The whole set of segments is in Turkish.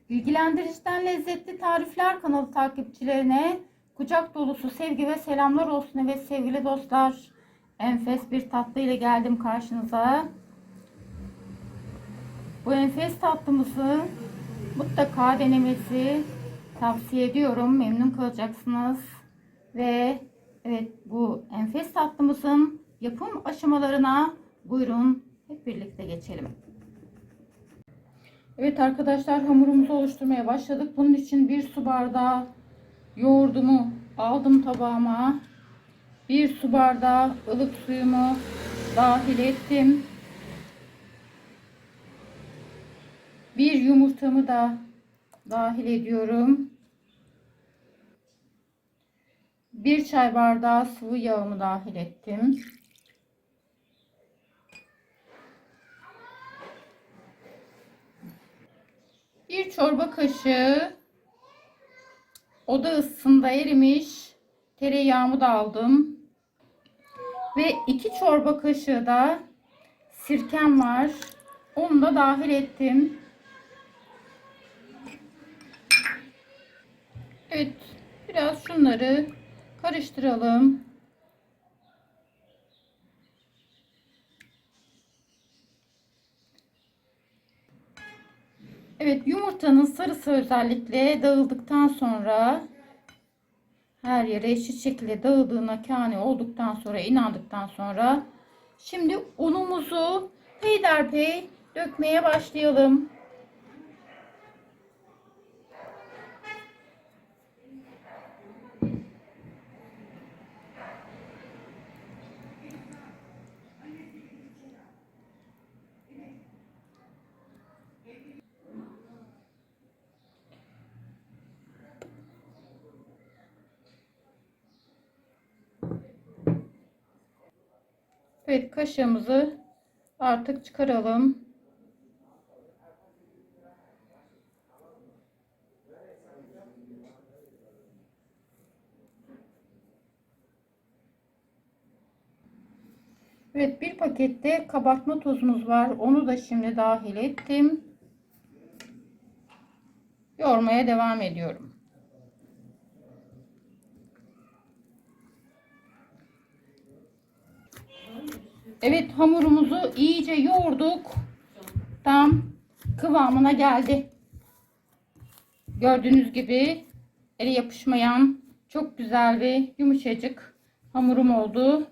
Bilgilendiriciden Lezzetli Tarifler kanalı takipçilerine kucak dolusu sevgi ve selamlar olsun. Evet sevgili dostlar, enfes bir tatlı ile geldim karşınıza. Bu enfes tatlımızı mutlaka denemesi tavsiye ediyorum. Memnun kalacaksınız. Ve evet, bu enfes tatlımızın yapım aşamalarına buyurun hep birlikte geçelim. Evet arkadaşlar, hamurumuzu oluşturmaya başladık. Bunun için 1 su bardağı yoğurdumu aldım tabağıma. 1 su bardağı ılık suyumu dahil ettim. 1 yumurtamı da dahil ediyorum. 1 çay bardağı sıvı yağımı dahil ettim. Bir çorba kaşığı oda ısısında erimiş tereyağımı da aldım. Ve 2 çorba kaşığı da sirkem var. Onu da dahil ettim. Evet, biraz şunları karıştıralım. Evet, yumurtanın sarısı özellikle dağıldıktan sonra, her yere eşit şekilde dağıldığına kâni olduktan sonra, inandıktan sonra şimdi unumuzu peyderpey dökmeye başlayalım. Evet, kaşığımızı artık çıkaralım. Evet, bir pakette kabartma tozumuz var. Onu da şimdi dahil ettim. Yoğurmaya devam ediyorum. Evet, hamurumuzu iyice yoğurduk. Tam kıvamına geldi. Gördüğünüz gibi ele yapışmayan çok güzel ve yumuşacık hamurum oldu.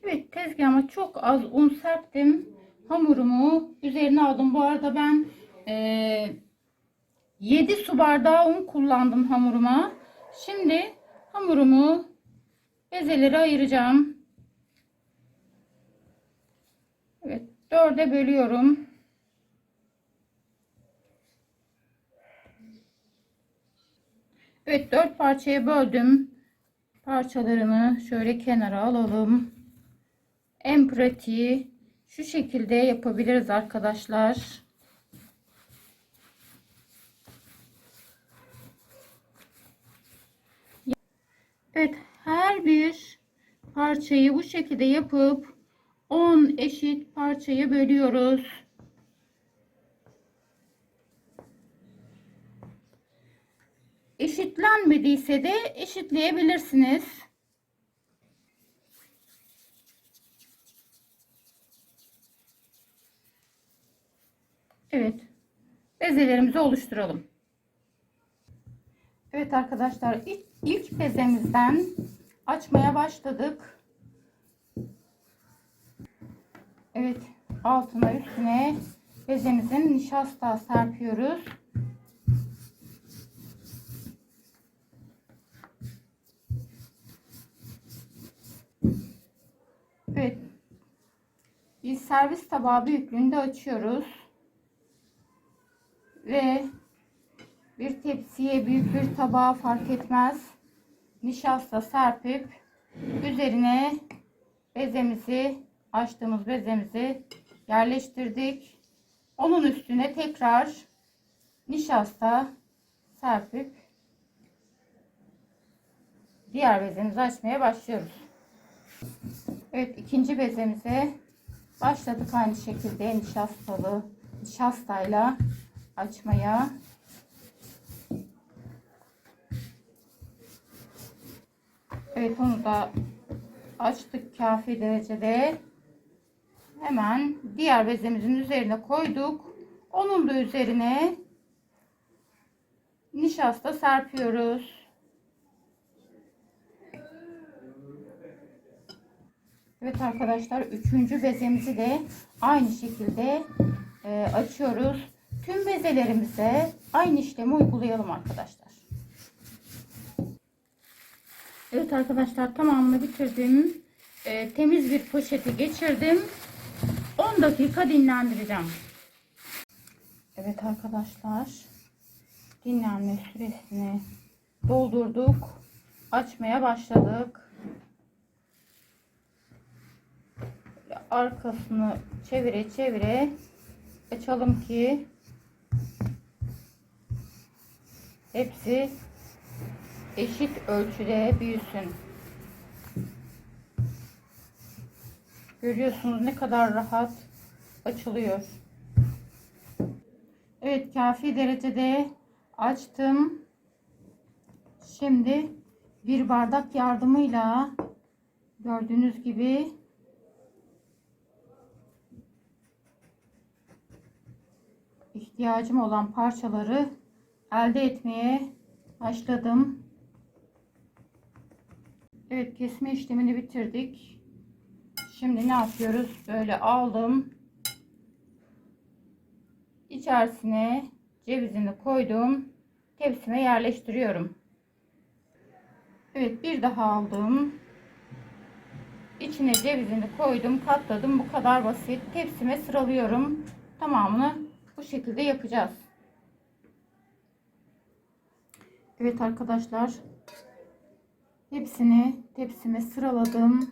Evet, tezgahıma çok az un serptim. Hamurumu üzerine aldım. Bu arada ben 7 su bardağı un kullandım hamuruma. Şimdi hamurumu bezelere ayıracağım. Evet, 4'e bölüyorum. Evet, 4 parçaya böldüm. Parçalarını şöyle kenara alalım. En pratiği şu şekilde yapabiliriz arkadaşlar. Evet, her bir parçayı bu şekilde yapıp 10 eşit parçaya bölüyoruz. Eşitlenmediyse de eşitleyebilirsiniz. Evet, bezelerimizi oluşturalım. Evet arkadaşlar, ilk bezemizden açmaya başladık. Evet, altına üstüne bezemizin nişasta serpiyoruz. Evet, bir servis tabağı büyüklüğünde açıyoruz ve bir tepsiye, büyük bir tabağa fark etmez, nişasta serpip üzerine bezemizi, açtığımız bezemizi yerleştirdik. Onun üstüne tekrar nişasta serpip diğer bezemizi açmaya başlıyoruz. Evet, ikinci bezemize başladık aynı şekilde nişastayla. açmaya. Evet, onu da açtık kafi derecede. Hemen diğer bezemizin üzerine koyduk. Onun da üzerine nişasta serpiyoruz. Evet arkadaşlar, üçüncü bezemizi de aynı şekilde açıyoruz. Tüm bezelerimize aynı işlemi uygulayalım arkadaşlar. Evet arkadaşlar, tamamını bitirdim. Temiz bir poşete geçirdim. 10 dakika dinlendireceğim. Evet arkadaşlar, dinlenme süresini doldurduk. Açmaya başladık. Arkasını çevire çevire açalım ki hepsi eşit ölçüde büyüsün. Görüyorsunuz ne kadar rahat açılıyor. Evet, kafi derecede açtım. Şimdi bir bardak yardımıyla gördüğünüz gibi ihtiyacım olan parçaları elde etmeye başladım. Evet, kesme işlemini bitirdik. Şimdi ne yapıyoruz? Böyle aldım. İçerisine cevizini koydum. Tepsime yerleştiriyorum. Evet, bir daha aldım. İçine cevizini koydum, katladım. Bu kadar basit. Tepsime sıralıyorum. Tamamını bu şekilde yapacağız. Evet arkadaşlar, hepsini tepsime sıraladım.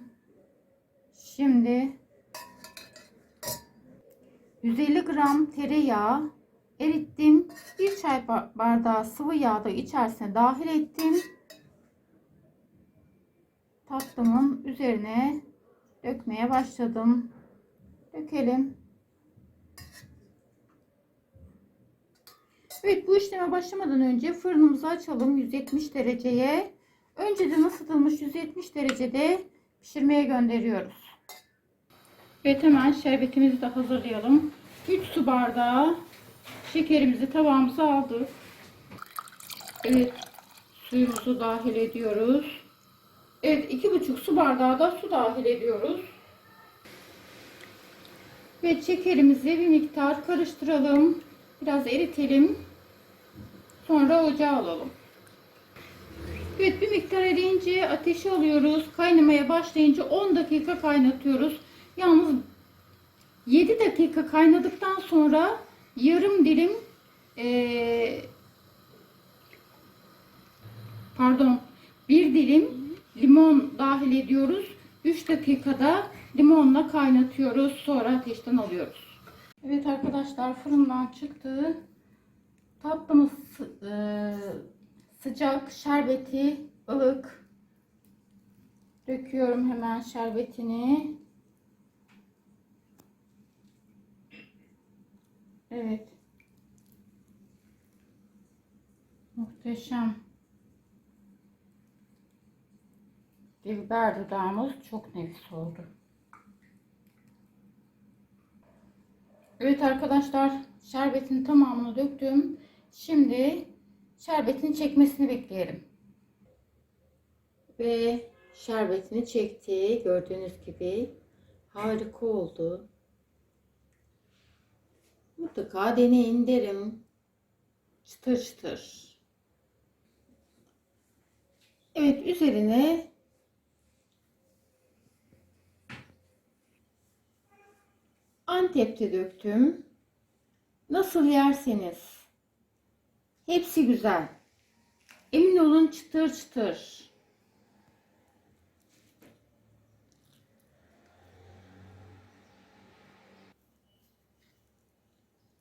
Şimdi 150 gram tereyağı erittim. Bir çay bardağı sıvı yağ da içerisine dahil ettim. Tatlımın üzerine dökmeye başladım. Dökelim. Evet, bu işleme başlamadan önce fırınımızı açalım 170 dereceye. Önceden ısıtılmış 170 derecede pişirmeye gönderiyoruz. Evet, hemen şerbetimizi de hazırlayalım. 3 su bardağı şekerimizi tabağımıza aldık. Evet, suyumuzu dahil ediyoruz. Evet, 2,5 su bardağı da su dahil ediyoruz. Ve şekerimizi bir miktar karıştıralım. Biraz eritelim. Sonra ocağa alalım. Evet, bir miktar eriyince ateşe alıyoruz. Kaynamaya başlayınca 10 dakika kaynatıyoruz. Yalnız 7 dakika kaynadıktan sonra yarım dilim bir dilim limon dahil ediyoruz. 3 dakikada limonla kaynatıyoruz. Sonra ateşten alıyoruz. Evet arkadaşlar, fırından çıktı. Tatlımız sıcak, şerbeti ılık. Döküyorum hemen şerbetini. Evet. Muhteşem. Biber dudağımız çok nefis oldu. Evet arkadaşlar, şerbetin tamamını döktüm. Şimdi şerbetin çekmesini bekleyelim. Ve şerbetini çekti. Gördüğünüz gibi harika oldu. Mutlaka deneyin derim. Çıtır çıtır. Evet, üzerine Antep'te döktüm. Nasıl yerseniz hepsi güzel. Emin olun çıtır çıtır.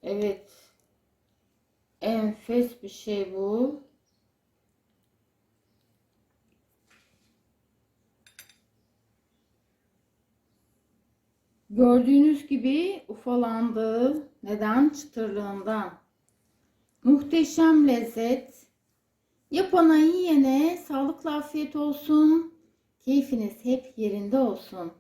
Evet. Enfes bir şey bu. Gördüğünüz gibi ufalandı. Neden? Çıtırlığından. Muhteşem lezzet. Yapana yiyene sağlıklı afiyet olsun. Keyfiniz hep yerinde olsun.